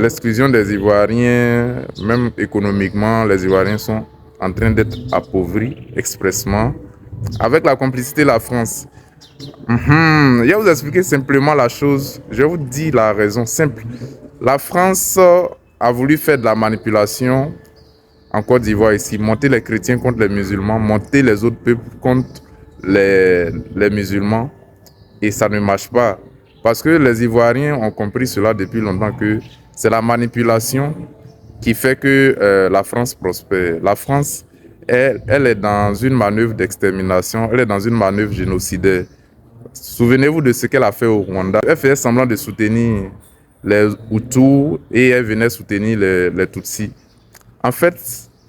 l'exclusion des Ivoiriens, même économiquement, les Ivoiriens sont en train d'être appauvris expressement avec la complicité de la France. Je vais vous expliquer simplement la chose. Je vais vous dire la raison simple. La France a voulu faire de la manipulation en Côte d'Ivoire ici, monter les chrétiens contre les musulmans, monter les autres peuples contre les musulmans, et ça ne marche pas. Parce que les Ivoiriens ont compris cela depuis longtemps, que c'est la manipulation qui fait que la France prospère. La France, elle est dans une manœuvre d'extermination, elle est dans une manœuvre génocidaire. Souvenez-vous de ce qu'elle a fait au Rwanda. Elle faisait semblant de soutenir les Hutus et elle venait soutenir les Tutsis. En fait,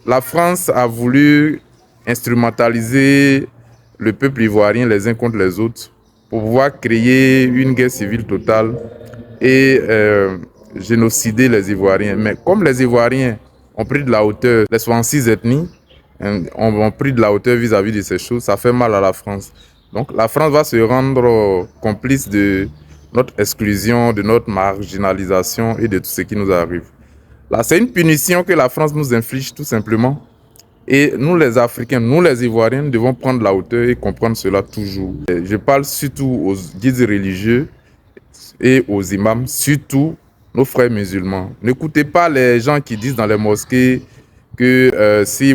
la France a voulu instrumentaliser le peuple ivoirien les uns contre les autres pour pouvoir créer une guerre civile totale et génocider les Ivoiriens. Mais comme les Ivoiriens ont pris de la hauteur, les 66 ethnies ont pris de la hauteur vis-à-vis de ces choses, ça fait mal à la France. Donc la France va se rendre complice de notre exclusion, de notre marginalisation et de tout ce qui nous arrive. Là, c'est une punition que la France nous inflige tout simplement. Et nous les Africains, nous les Ivoiriens, devons prendre la hauteur et comprendre cela toujours. Je parle surtout aux guides religieux et aux imams, surtout nos frères musulmans. N'écoutez pas les gens qui disent dans les mosquées que si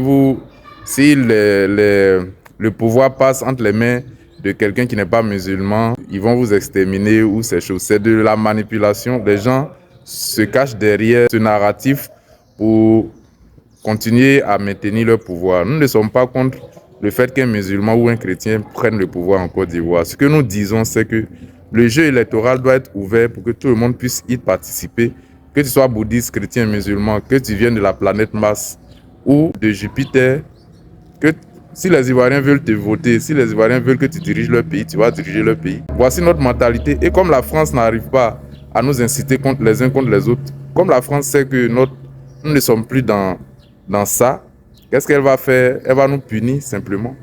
le pouvoir passe entre les mains de quelqu'un qui n'est pas musulman, ils vont vous exterminer ou ces choses. C'est de la manipulation. Les gens se cachent derrière ce narratif pour continuer à maintenir leur pouvoir. Nous ne sommes pas contre le fait qu'un musulman ou un chrétien prenne le pouvoir en Côte d'Ivoire. Ce que nous disons, c'est que le jeu électoral doit être ouvert pour que tout le monde puisse y participer. Que tu sois bouddhiste, chrétien, musulman, que tu viennes de la planète Mars ou de Jupiter, que si les Ivoiriens veulent te voter, si les Ivoiriens veulent que tu diriges leur pays, tu vas diriger leur pays. Voici notre mentalité. Et comme la France n'arrive pas à nous inciter contre les uns contre les autres, comme la France sait que nous ne sommes plus dans ça, qu'est-ce qu'elle va faire? Elle va nous punir simplement.